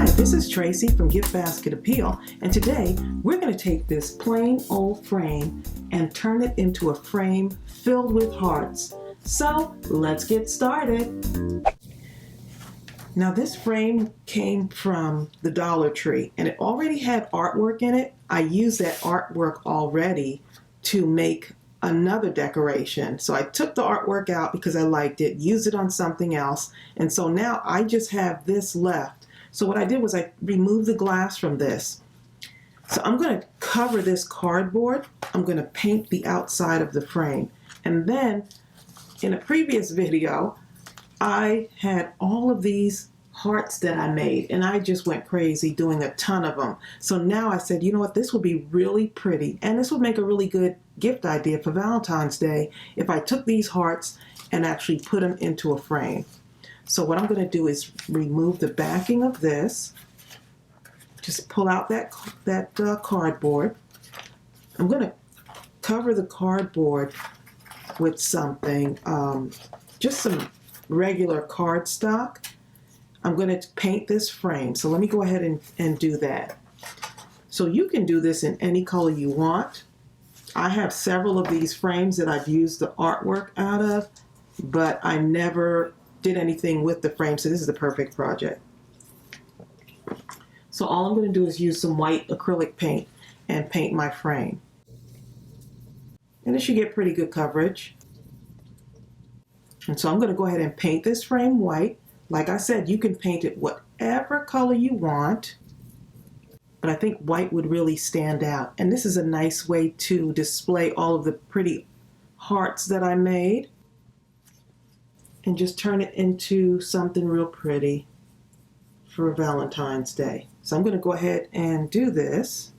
Hi, this is Tracey from GiftBasketAppeal, and today we're going to take this plain old frame and turn it into a frame filled with hearts. So let's get started. Now this frame came from the Dollar Tree and it already had artwork in it. I used that artwork already to make another decoration. So I took the artwork out because I liked it, used it on something else, and so now I just have this left. So what I did was I removed the glass from this. So I'm going to cover this cardboard. I'm going to paint the outside of the frame. And then in a previous video, I had all of these hearts that I made and I just went crazy doing a ton of them. So now I said, you know what, this would be really pretty and this would make a really good gift idea for Valentine's Day if I took these hearts and actually put them into a frame. So what I'm going to do is remove the backing of this, just pull out that cardboard. I'm going to cover the cardboard with something, just some regular cardstock. I'm going to paint this frame. So let me go ahead and do that. So you can do this in any color you want. I have several of these frames that I've used the artwork out of, but I never did anything with the frame, so this is the perfect project. So all I'm going to do is use some white acrylic paint and paint my frame. And it should get pretty good coverage. And so I'm going to go ahead and paint this frame white. Like I said, you can paint it whatever color you want, but I think white would really stand out. And this is a nice way to display all of the pretty hearts that I made and just turn it into something real pretty for Valentine's Day. So I'm going to go ahead and do this,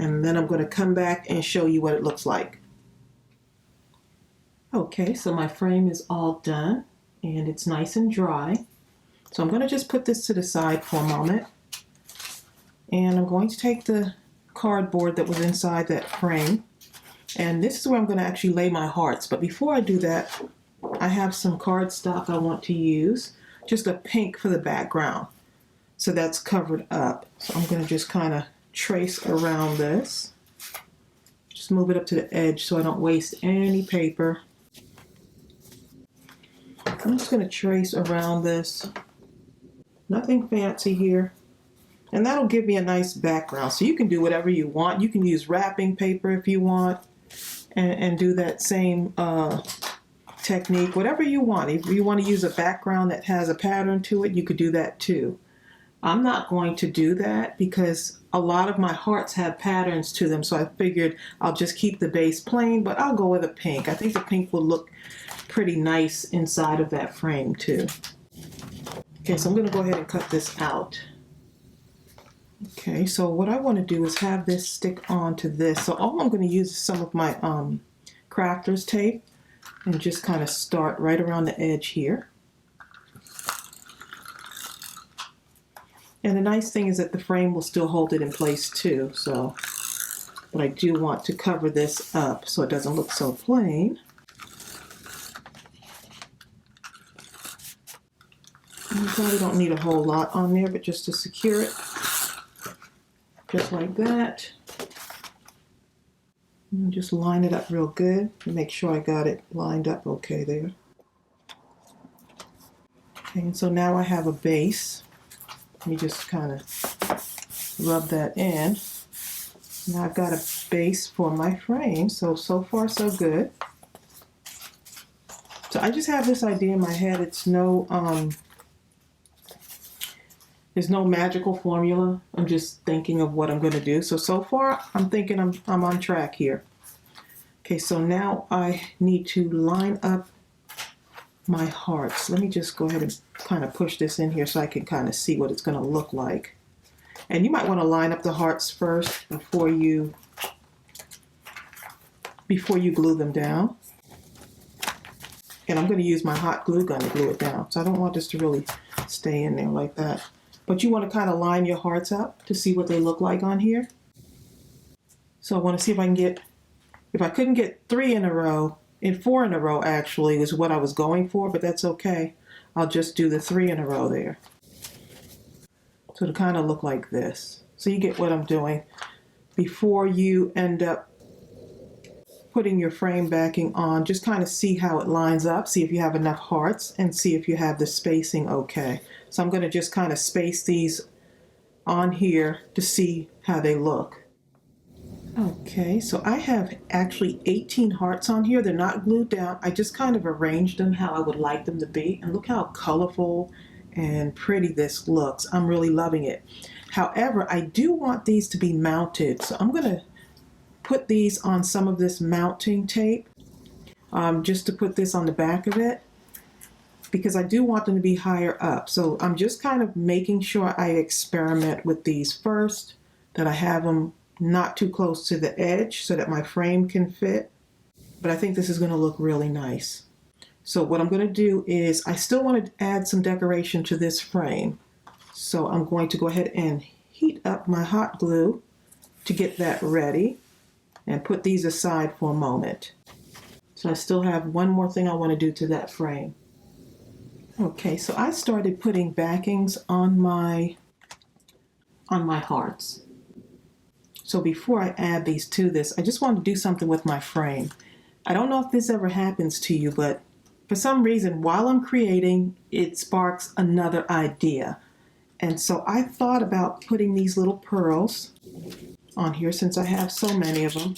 and then I'm going to come back and show you what it looks like. Okay, so my frame is all done and it's nice and dry. So I'm going to just put this to the side for a moment, and I'm going to take the cardboard that was inside that frame, and this is where I'm going to actually lay my hearts. But before I do that, I have some cardstock I want to use, just a pink for the background. So that's covered up. So I'm going to just kind of trace around this. Just move it up to the edge so I don't waste any paper. I'm just going to trace around this. Nothing fancy here. And that'll give me a nice background. So you can do whatever you want. You can use wrapping paper if you want and do that same technique, whatever you want. If you want to use a background that has a pattern to it, you could do that too. I'm not going to do that because a lot of my hearts have patterns to them, so I figured I'll just keep the base plain, but I'll go with a pink. I think the pink will look pretty nice inside of that frame too. Okay, so I'm going to go ahead and cut this out. Okay, so what I want to do is have this stick onto this. So all I'm going to use is some of my crafter's tape and just kind of start right around the edge here. And the nice thing is that the frame will still hold it in place too. So, but I do want to cover this up so it doesn't look so plain. And you probably don't need a whole lot on there, but just to secure it, just like that. And just line it up real good and make sure I got it lined up okay there. Okay, and so now I have a base. Let me just kind of rub that in. Now I've got a base for my frame, so far so good. So I just have this idea in my head. It's no, there's no magical formula. I'm just thinking of what I'm going to do. So far I'm thinking I'm on track here. Okay, so now I need to line up my hearts. Let me just go ahead and kind of push this in here so I can kind of see what it's going to look like. And you might want to line up the hearts first before you glue them down. And I'm going to use my hot glue gun to glue it down. So I don't want this to really stay in there like that. But you want to kind of line your hearts up to see what they look like on here. So I want to see if I can get, if I couldn't get 3 in a row, in 4 in a row actually is what I was going for, but that's okay. I'll just do the 3 in a row there. So to kind of look like this. So you get what I'm doing before you end up putting your frame backing on. Just kind of see how it lines up, see if you have enough hearts, and see if you have the spacing okay. So I'm going to just kind of space these on here to see how they look. Okay, so I have actually 18 hearts on here. They're not glued down. I just kind of arranged them how I would like them to be. And look how colorful and pretty this looks. I'm really loving it. However, I do want these to be mounted. So I'm going to put these on some of this mounting tape just to put this on the back of it, because I do want them to be higher up. So I'm just kind of making sure I experiment with these first, that I have them not too close to the edge so that my frame can fit. But I think this is going to look really nice. So what I'm going to do is, I still want to add some decoration to this frame. So I'm going to go ahead and heat up my hot glue to get that ready and put these aside for a moment. So I still have one more thing I want to do to that frame. Okay, so I started putting backings on my hearts. So before I add these to this, I just want to do something with my frame. I don't know if this ever happens to you, but for some reason, while I'm creating, it sparks another idea. And so I thought about putting these little pearls on here, since I have so many of them.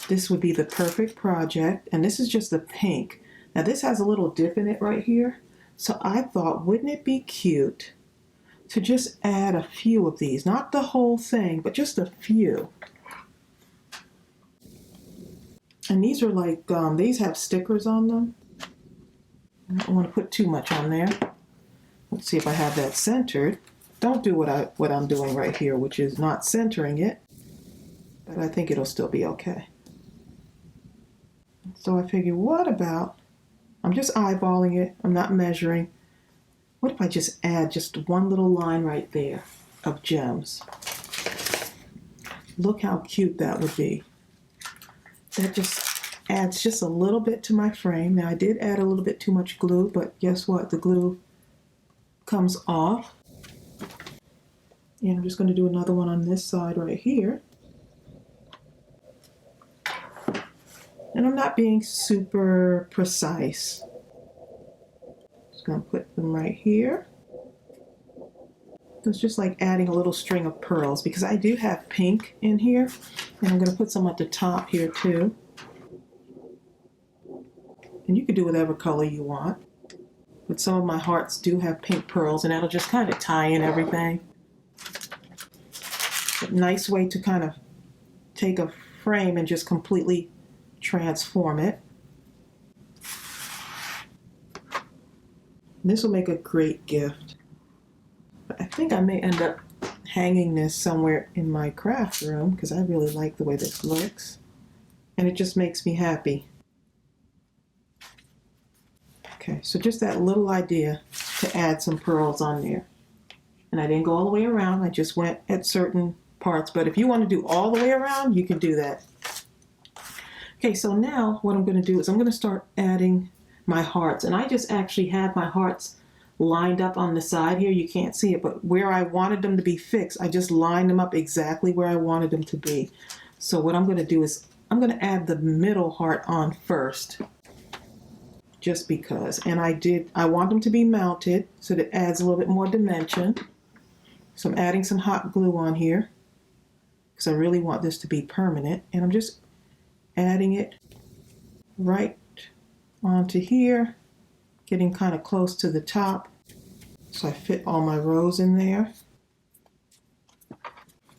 This would be the perfect project. And this is just the pink. Now this has a little dip in it right here. So I thought, wouldn't it be cute to just add a few of these? Not the whole thing, but just a few. And these are like, these have stickers on them. I don't want to put too much on there. Let's see if I have that centered. Don't do what I'm doing right here, which is not centering it. But I think it'll still be okay. So I figure, what about, I'm just eyeballing it, I'm not measuring. What if I just add just one little line right there of gems? Look how cute that would be. That just adds just a little bit to my frame. Now I did add a little bit too much glue, but guess what? The glue comes off. And I'm just going to do another one on this side right here. And I'm not being super precise. Just going to put them right here. It's just like adding a little string of pearls, because I do have pink in here. And I'm going to put some at the top here too. And you can do whatever color you want. But some of my hearts do have pink pearls, and that'll just kind of tie in everything. A nice way to kind of take a frame and just completely transform it. This will make a great gift. But I think I may end up hanging this somewhere in my craft room, because I really like the way this looks. And it just makes me happy. Okay, so just that little idea to add some pearls on there. And I didn't go all the way around, I just went at certain parts. But if you want to do all the way around, you can do that. Okay, so now what I'm going to do is I'm going to start adding my hearts. And I just actually have my hearts lined up on the side here. You can't see it, but where I wanted them to be fixed, I just lined them up exactly where I wanted them to be. So what I'm going to do is I'm going to add the middle heart on first, just because. And I want them to be mounted so that it adds a little bit more dimension. So I'm adding some hot glue on here because I really want this to be permanent. And I'm just adding it right onto here, getting kind of close to the top so I fit all my rows in there.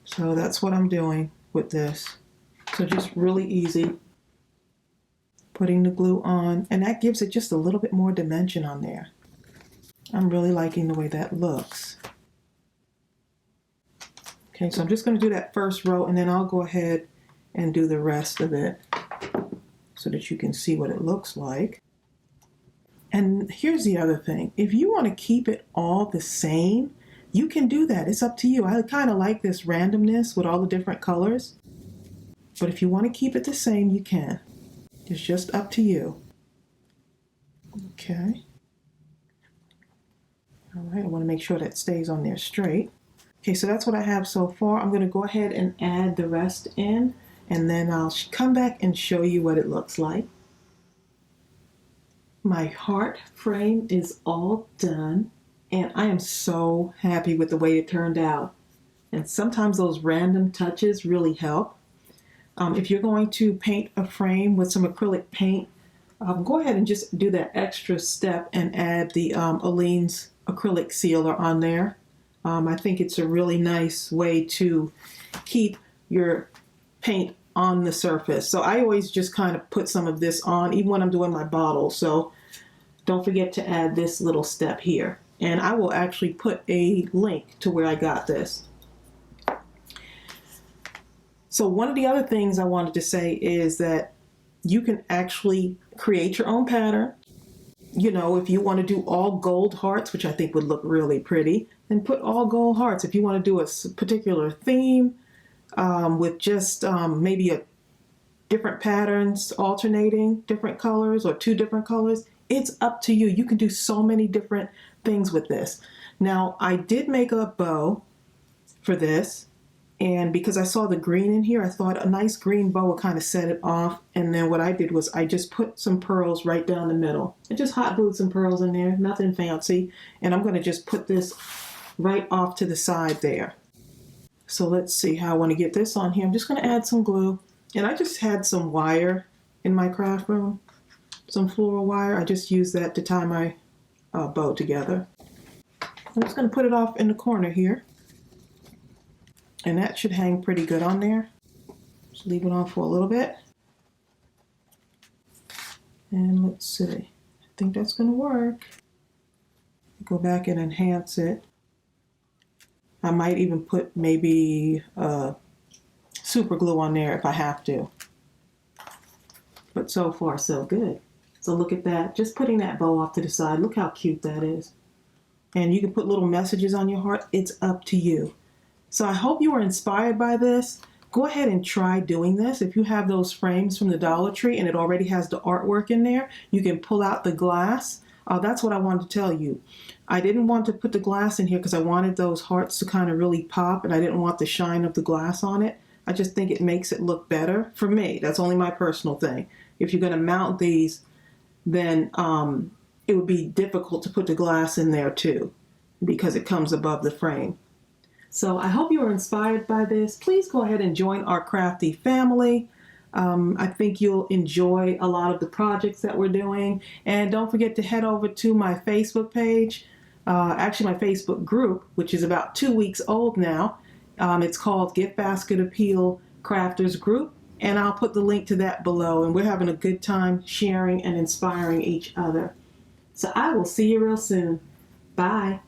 So that's what I'm doing with this. So just really easy, putting the glue on, and that gives it just a little bit more dimension on there. I'm really liking the way that looks. Okay, so I'm just going to do that first row, and then I'll go ahead and do the rest of it so that you can see what it looks like. And here's the other thing. If you want to keep it all the same, you can do that. It's up to you. I kind of like this randomness with all the different colors. But if you want to keep it the same, you can. It's just up to you. Okay. All right, I want to make sure that stays on there straight. Okay, so that's what I have so far. I'm going to go ahead and add the rest in, and then I'll come back and show you what it looks like. My heart frame is all done, and I am so happy with the way it turned out. And sometimes those random touches really help. If you're going to paint a frame with some acrylic paint, go ahead and just do that extra step and add the Aleene's acrylic sealer on there. I think it's a really nice way to keep your paint on the surface. So I always just kind of put some of this on, even when I'm doing my bottle. So don't forget to add this little step here. And I will actually put a link to where I got this. So one of the other things I wanted to say is that you can actually create your own pattern. You know, if you want to do all gold hearts, which I think would look really pretty, then put all gold hearts. If you want to do a particular theme with just maybe a different patterns alternating different colors or 2 different colors, it's up to you. You can do so many different things with this. Now, I did make a bow for this. And because I saw the green in here, I thought a nice green bow would kind of set it off. And then what I did was I just put some pearls right down the middle. I just hot glued some pearls in there, nothing fancy. And I'm going to just put this right off to the side there. So let's see how I want to get this on here. I'm just going to add some glue. And I just had some wire in my craft room, some floral wire. I just used that to tie my bow together. I'm just going to put it off in the corner here. And that should hang pretty good on there. Just leave it on for a little bit. And let's see. I think that's going to work. Go back and enhance it. I might even put maybe super glue on there if I have to. But so far, so good. So look at that. Just putting that bow off to the side. Look how cute that is. And you can put little messages on your heart. It's up to you. So I hope you were inspired by this. Go ahead and try doing this. If you have those frames from the Dollar Tree and it already has the artwork in there, you can pull out the glass. That's what I wanted to tell you. I didn't want to put the glass in here because I wanted those hearts to kind of really pop, and I didn't want the shine of the glass on it. I just think it makes it look better for me. That's only my personal thing. If you're going to mount these, then it would be difficult to put the glass in there too because it comes above the frame. So I hope you were inspired by this. Please go ahead and join our crafty family. I think you'll enjoy a lot of the projects that we're doing. And don't forget to head over to my Facebook page, actually my Facebook group, which is about 2 weeks old now. It's called GiftBasketAppeal Crafters Group. And I'll put the link to that below. And we're having a good time sharing and inspiring each other. So I will see you real soon. Bye.